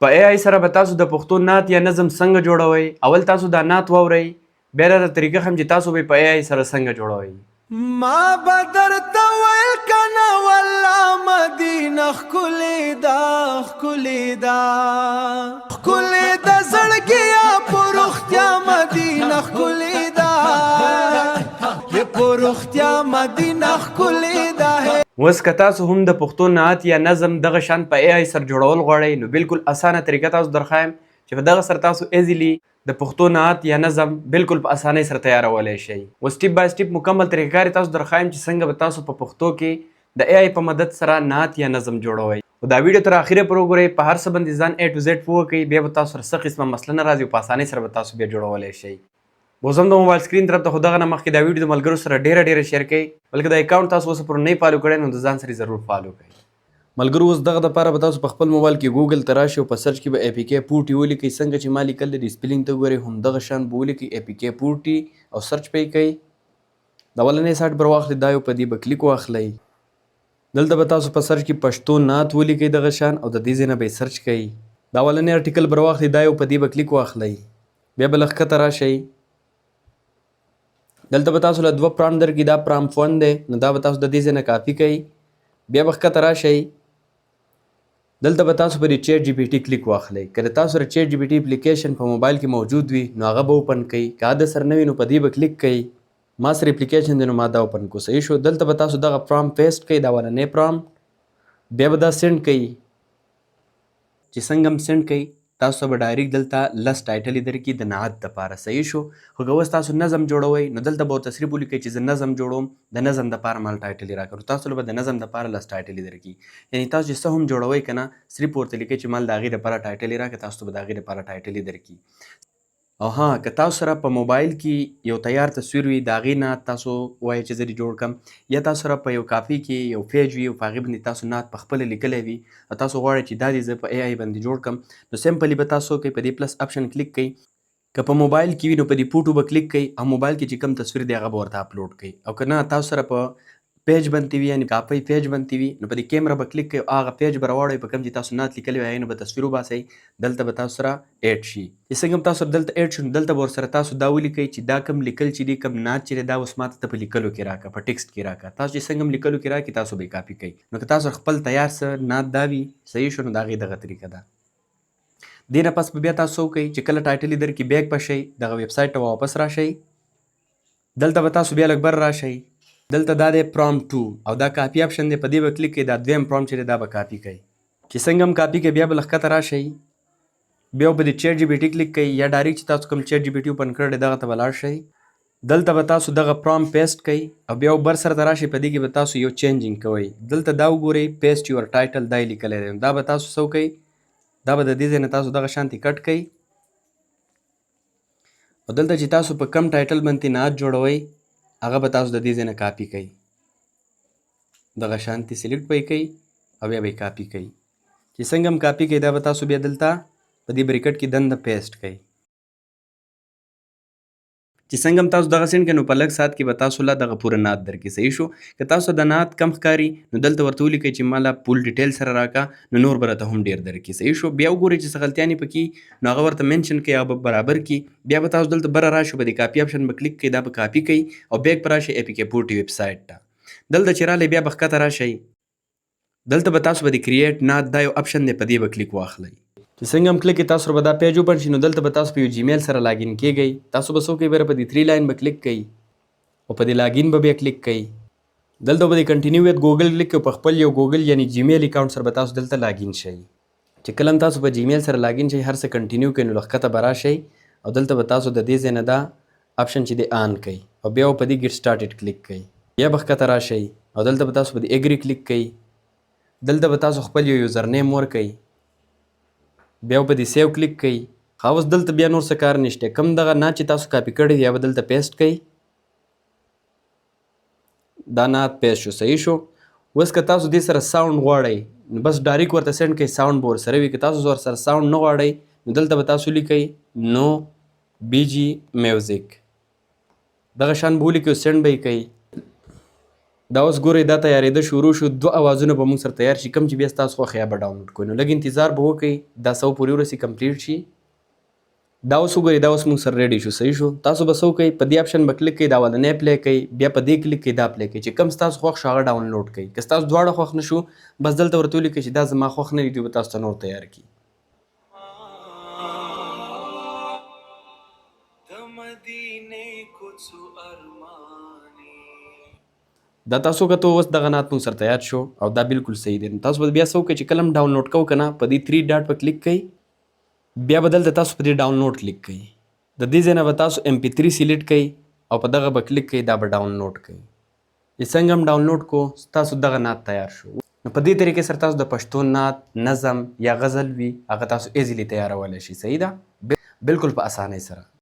په اے آی سره به تاسو د پښتو نعت یا نظم څنګه جوړوئ. اول تاسو دا نعت واورئ، بیا دا طریقه هم چې تاسو به په اے آی سره څنګه جوړوئ. ما بدرته ویل کنه والله مدینه ښکلې ده ښکلې ده ښکلې ده زړګیا په روغتیا مدینه ښکلې ده په روغتیا مدینه ښکلې ده. اوس که تاسو هم د پښتو نعت یا نظم دغه شان په اے آی سره جوړول غواړئ نو بالکل اسانه طریقه تاسو درخوایم چې په دغه سره تاسو ایزیلی د پښتو نعت یا نظم بالکل په اسانۍ سره تیارولای شئ. و سټیپ بای سټیپ مکمل طریقه تاسو درخوایم چې څنګه به تاسو په پښتو کې د اے آی په مدد سره نعت یا نظم جوړوئ. او دا ویډیو تر اخره پورې وګورئ، په هر څه باندې ځان اے ټو زیډ پوه کړئ، بیا به تاسو سره څه قسمه مسله نه راځي او په اسانۍ سره به تاسو بیا جوړولی شئ. اوس هم د موبایل سکرین طرف ته خو دغه نه مخکې دا ویډیو د ملګرو سره ډیره شیر کړئ، بلکې د اکاونټ تاسو اوس پورې نه فالو کړی نو د ځان سره ضرور فالو کړئ. ملګرو اوس دغه دپاره به تاسو په خپل موبایل کې ګوګل ته راشئ او په سرچ کې به اے پی کې پوټي ولیکئ. څنګه چې ما لیکل دی سپیلینګ ته وګورئ همدغه شان به ولیکئ اے پی کې پوټي او سرچ پې کوئ. د اولنی سایټ بر واخلئ، دا یو په دې به کلیک واخلئ. دلته به تاسو په سرچ کې پښتو نعت ولیکئ دغه شان او د دې ځای نه به یې سرچ کوئ. دا اولنی ارټیکل بر واخلئ، دا یو په دې به کلیک واخلئ. بیا به لږ ښکته راشئ. دلته به تاسو له دوه پرامپټ درکړي، دا پرامپټ 1 دی نو دا به تاسو د دې ځای نه کاپي کوئ. بیا به ښکته راشئ. دلته به تاسو پر چیټ جی پی ټي کلیک واخلئ. کله تاسو سره چیټ جی پی ټي اپلیکیشن په موبایل کې موجود وي نو هغه به اوپن کړئ. که د سره نه وي نو په دې به کلیک کړئ. ما سره اپلیکیشن دی نو ما دا اوپن کړو. صحیح شو. دلته به تاسو دغه پرامپټ پیسټ کړئ، دا اولنی پرامپټ. بیا به دا سینډ کړئ. چې څنګه هم سینډ کړئ تاسو به ډایرکټ دلته لس ټایټلې درکړي د نعت دپاره. صحیح شو. خو که اوس تاسو نظم جوړوئ نو دلته به ورته صرف ولیکئ چې زه نظم جوړوم، د نظم دپاره مال ټایټلې راکړو. تاسو به د نظم دپاره لس ټایټلې درکړي. یعنې تاسو چې څه هم جوړوئ که نه صرف ورته لیکئ چې مال د هغې دپاره ټایټلې راکړه، تاسو به د هغې دپاره ټایټلې درکړي. او ها که تاسو سره په موبایل کې یو تیار تصویر وي د هغې نعت تاسو وایئ چې زه دې جوړ کړم، یا تاسو سره په یو کاپي کې یو پیج وي او په هغې باندې تاسو نعت په خپله لیکلی وي او تاسو غواړئ چې دا دې زه په اے آی باندې جوړ کړم نو سمپلي به تاسو کوئ په دې پلس اپشن کلیک کوئ. که په موبایل کې وي نو په دې فوټو به کلیک کوئ او موبایل کې چې کوم تصویر دی هغه به ورته اپلوډ کوئ. او که نه تاسو سره په پیج باندې وي یعنې کاپۍ پیج باندې وي نو په دې کیمره به کلیک کوئ او هغه پیج به راواړئ په کوم چې تاسو نعت لیکلی وي هغې نه به تصویر وباسئ. دلته به تاسو سره ایډ شي. چې څنګه هم تاسو دلته ایډ شو نو دلته به ورسره تاسو دا ولیکئ چې دا کوم لیکل چې دي کوم نعت چې دی دا اوس ماته ته په لیکلو کې راکړه، په ټکسټ کې راکړه. تاسو چې څنګه هم لیکلو کې راکړي تاسو به یې کاپي کوئ. نو که تاسو خپل تیار څه نعت دا وي صحیح شو نو د هغې دغه طریقه ده. دې نه پس به بیا تاسو وکئ چې کله ټایټل یې درکړي بیک به شئ، دغه ویب سایټ ته واپس راشئ. دلته به تاسو بیا لږ بر راشئ. دلته دا دی پرامپټ 2 او دا کاپي اپشن دی، په دې به کلیک کړئ. دا دویم پرامپټ چې دی دا به کاپي کړئ. چې څنګه هم کاپي کړئ بیا به لږ ښکته راشئ. بیا په دې چیټ جی پی ټي کلیک کړئ یا ډایرکټ چې تاسو کوم چیټ جی پی ټي اوپن کړی دغه ته به لاړ شئ. دلته به تاسو دغه پرامپټ پیسټ کړئ او بیا بر سره ته راشئ. په دې کې به تاسو یو چینجینګ کوئ. دلته دا وګورئ پیسټ یور ټایټل دا یې لیکلی دی. دا به تاسو څه وکئ، دا به د دې ځای نه تاسو دغه شانتې کټ کړئ او دلته چې تاسو په کم ټایټل باندې نعت جوړوئ هغه به تاسو د دې ځای نه کاپي کوئ. دغه شانتې سلیکټ به یې کوئ او بیا به یې کاپي کوئ. چې څنګه هم کاپي کوئ دا به تاسو بیا دلته په دې بریکټ کې دنده پیسټ کوئ. چې څنګه هم تاسو دغه سینډ کړئ نو په لږ ساعت کې به تاسو له دغه پوره نعت درکړي. صحیح شو. که تاسو د نعت کم ښکاري نو دلته ورته ولیکئ چې ما له فول ډیټیل سره راکړه نو نور به راته هم ډېر درکړي. صحیح شو. بیا وګورئ چې څه غلطیانې پکې نو هغه ورته منشن کړئ، هغه به برابر کړي. بیا به تاسو دلته بره راشئ، په دې کاپي اپشن به کلیک کړئ، دا به کاپي کوئ او بیک به راشئ اے پی کې پوټي ویب سایټ ته. دلته چې راغلی بیا به ښکته راشئ. دلته به تاسو به د کریټ نعت دا یو اپشن دی، په دې به کلیک واخلئ. چې څنګه هم کلیک کړئ تاسو به دا پیج اوپن شي نو دلته به تاسو په یو جیمیل سره لاګین کیږئ. تاسو به څه وکئ بره په دې 3 لاین به کلیک کړئ او په دې لاګین به بیا کلیک کړئ. دلته به د کنټینیو ویت ګوګل کلیک کړئ. په خپل یو ګوګل یعنی جیمیل اکاونټ سره به تاسو دلته لاګین شئ. چې کله هم تاسو په جیمیل سره لاګین شئ هر څه کنټینیو کړئ نو ښکته به راشئ او دلته به تاسو د دې ځای نه دا اپشن چې دی آن کړئ او بیا په دې ګیټ سټارټډ کلیک کړئ. بیا به ښکته راشئ او دلته به تاسو په دې اګري کلیک کړئ. دلته به تاسو خپل یو یوزر نیم ورکړئ. بیا په دې سیو کلیک کړئ. اوس دلته بیا نور څه کار نشته. کوم دغه نعت چې تاسو کاپي کړی دی یا به دلته پیسټ کړئ. دا نعت پیسټ شو. صحیح شو. اوس که تاسو دې سره ساوند غواړئ نو بس ډایرکټ ورته سینډ کړئ، ساوند به ورسره وي. که تاسو ورسره ساوند نه غواړئ نو دلته به تاسو لیکئ نو بي جي میوزیک. دغه شان به ولیکئ او سینډ به یې کوئ. دا اوس ګورئ دا تیارېده شروع شو 2 اوازونه به موږ سره تیار شي کوم چې بیا ستاسو خوښ یا به ډاونلوډ کړئ نو لږ انتظار به وکړئ دا 100 پورې ورسي کمپلیټ شي دا اوس وګورئ دا اوس موږ سره ریډي شو صحیح شو تاسو به څه وکئ په دې اپشن به کلیک کړئ دا ولنی پلی کوئ بیا په دې کلیک کړئ دا پلی کوئ چې کوم ستاسو خوښ شو هغه ډاونلوډ کړئ که ستاسو دواړه خوښ نه شو بس دلته ورته ولیکئ چې دا زما خوښ نه دي دوی به تاسو ته نور تیار کړي دا تاسو کته اوس دغه نعت موږ سره تیار شو او دا بالکل صحیح دی تاسو به بیا څه وکئ چې کله هم ډاونلوډ کوو که نه په دې 3 ډاټ په کلیک کړئ بیا به دلته تاسو په دې ډاونلوډ کلیک کړئ د دې ځای نه به تاسو MP3 سلیکټ کړئ او په دغه به کلیک کړئ دا به ډاونلوډ کړئ چې څنګه هم ډاونلوډ کو ستاسو دغه نعت تیار شو نو په دې طریقې سره تاسو د پښتو نعت نظم یا غزل وي هغه تاسو ایزیلی تیارولی شئ صحیح ده بالکل په اسانۍ سره